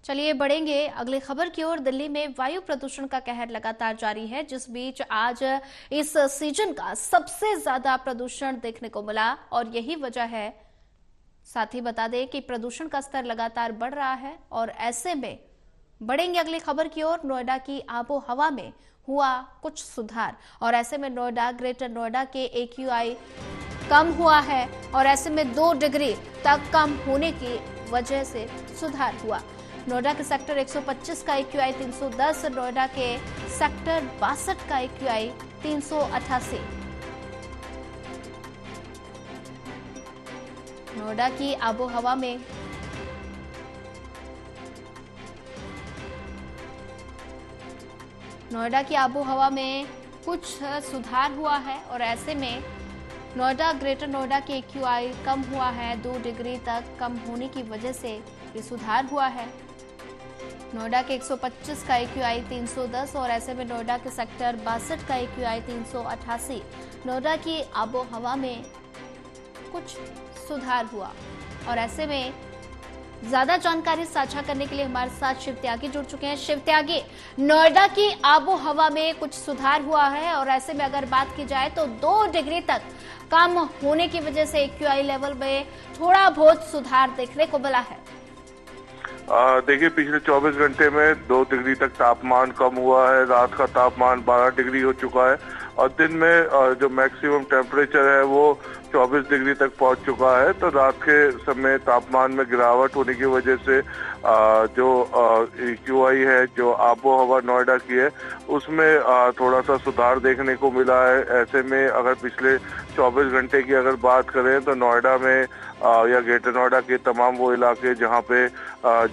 चलिए बढ़ेंगे अगली खबर की ओर। दिल्ली में वायु प्रदूषण का कहर लगातार जारी है, जिस बीच आज इस सीजन का सबसे ज्यादा प्रदूषण देखने को मिला और यही वजह है। साथ ही बता दें कि प्रदूषण का स्तर लगातार बढ़ रहा है और ऐसे में बढ़ेंगे अगली खबर की ओर। नोएडा की आबो हवा में हुआ कुछ सुधार और ऐसे में नोएडा, ग्रेटर नोएडा के AQI कम हुआ है और ऐसे में 2 डिग्री तक कम होने की वजह से सुधार हुआ। नोएडा के सेक्टर 125 का AQI 310, नोएडा के सेक्टर 62 का AQI 388। नोएडा की आबोहवा में कुछ सुधार हुआ है और ऐसे में नोएडा, ग्रेटर नोएडा के AQI कम हुआ है। 2 डिग्री तक कम होने की वजह से ये सुधार हुआ है। नोएडा के 125 का AQI 310 और ऐसे में नोएडा के सेक्टर 62 का AQI 388। नोएडा की आबो हवा में कुछ सुधार हुआ और ऐसे में ज्यादा जानकारी साझा करने के लिए हमारे साथ शिव त्यागी जुड़ चुके हैं। शिव त्यागी, नोएडा की आबो हवा में कुछ सुधार हुआ है और ऐसे में अगर बात की जाए तो 2 डिग्री तक कम होने की वजह से AQI लेवल में थोड़ा बहुत सुधार देखने को मिला है। देखिए, पिछले 24 घंटे में 2 डिग्री तक तापमान कम हुआ है। रात का तापमान 12 डिग्री हो चुका है और दिन में जो मैक्सिमम टेम्परेचर है वो 24 डिग्री तक पहुंच चुका है। तो रात के समय तापमान में गिरावट होने की वजह से जो AQI है, जो आबो हवा नोएडा की है, उसमें थोड़ा सा सुधार देखने को मिला है। ऐसे में अगर पिछले 24 घंटे की अगर बात करें तो नोएडा में या ग्रेटर नोएडा के तमाम वो इलाके जहाँ पे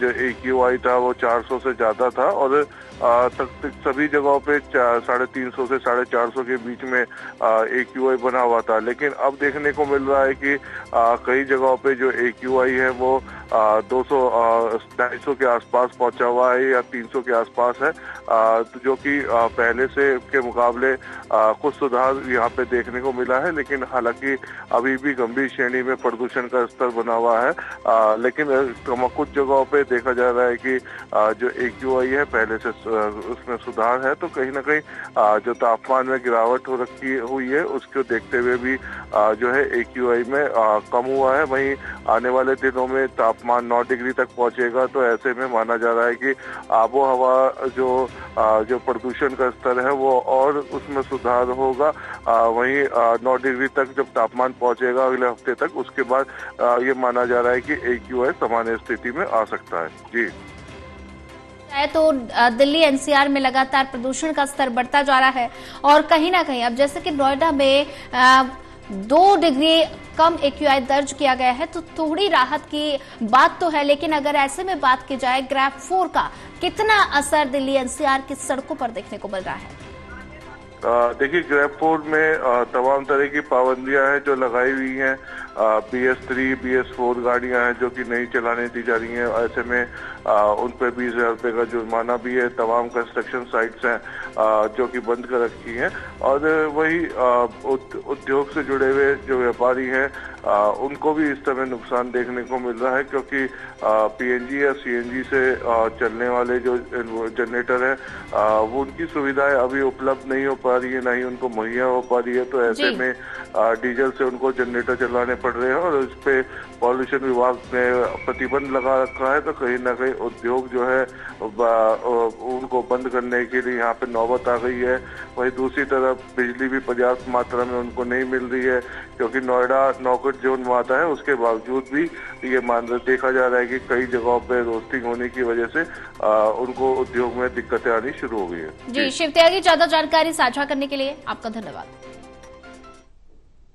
जो AQI था वो 400 से ज्यादा था और तक सभी जगहों पे 350 से 450 के बीच में AQI बना हुआ था। लेकिन अब देखने को मिल रहा है कि कई जगहों पे जो AQI है वो 200-250 के आसपास पहुंचा हुआ है या 300 के आसपास है, जो कि पहले से के मुकाबले कुछ सुधार यहाँ पे देखने को मिला है। लेकिन हालांकि अभी भी गंभीर श्रेणी में प्रदूषण का स्तर बना हुआ है। लेकिन कुछ जगहों पे देखा जा रहा है कि जो AQI है पहले से उसमें सुधार है। तो कहीं ना कहीं जो तापमान में गिरावट हो रखी हुई है उसको देखते हुए भी जो है AQI में कम हुआ है। वहीं आने वाले दिनों में तापमान 9 डिग्री तक पहुंचेगा। तो ऐसे में माना जा रहा है कि आबो हवा जो प्रदूषण का स्तर है वो और उसमें सुधार होगा। वहीं 9 डिग्री तक जब तापमान पहुंचेगा अगले हफ्ते तक, उसके बाद ये माना जा रहा है कि AQI सामान्य स्थिति में आ सकता है। जी तो दिल्ली NCR में लगातार प्रदूषण का स्तर बढ़ता जा रहा है और कहीं ना कहीं अब जैसे कि नोएडा में 2 डिग्री कम AQI दर्ज किया गया है तो थोड़ी राहत की बात तो है। लेकिन अगर ऐसे में बात की जाए ग्रैफ 4 का कितना असर दिल्ली NCR की सड़कों पर देखने को मिल रहा है? देखिए, ग्रैफ 4 में तमाम तरह की पाबंदियां हैं जो लगाई हुई हैं। BS3, BS4 गाड़ियां हैं जो कि नहीं चलाने दी जा रही हैं। ऐसे में उन पर 20,000 रुपये का जुर्माना भी है। तमाम कंस्ट्रक्शन साइट्स हैं जो कि बंद कर रखी हैं। और वही उद्योग से जुड़े हुए जो व्यापारी हैं उनको भी इस समय नुकसान देखने को मिल रहा है, क्योंकि PNG या CNG से चलने वाले जो जनरेटर है वो उनकी सुविधाएं अभी उपलब्ध नहीं हो पा रही है, ना ही उनको मुहैया हो पा रही है। तो ऐसे में डीजल से उनको जनरेटर चलाने पड़ रहे हैं और इस पे पॉल्यूशन विभाग ने प्रतिबंध लगा रखा है। तो कहीं ना कहीं उद्योग जो है उनको बंद करने के लिए यहाँ पे नौबत आ गई है। वहीं दूसरी तरफ बिजली भी पर्याप्त मात्रा में उनको नहीं मिल रही है, क्योंकि नोएडा नौकट जोन में आता है। उसके बावजूद भी ये देखा जा रहा है कि कई जगहों पे रोस्टिंग होने की वजह से उनको उद्योग में दिक्कतें आनी शुरू हो गई है। जी शिव त्यागी, ज्यादा जानकारी साझा करने के लिए आपका धन्यवाद।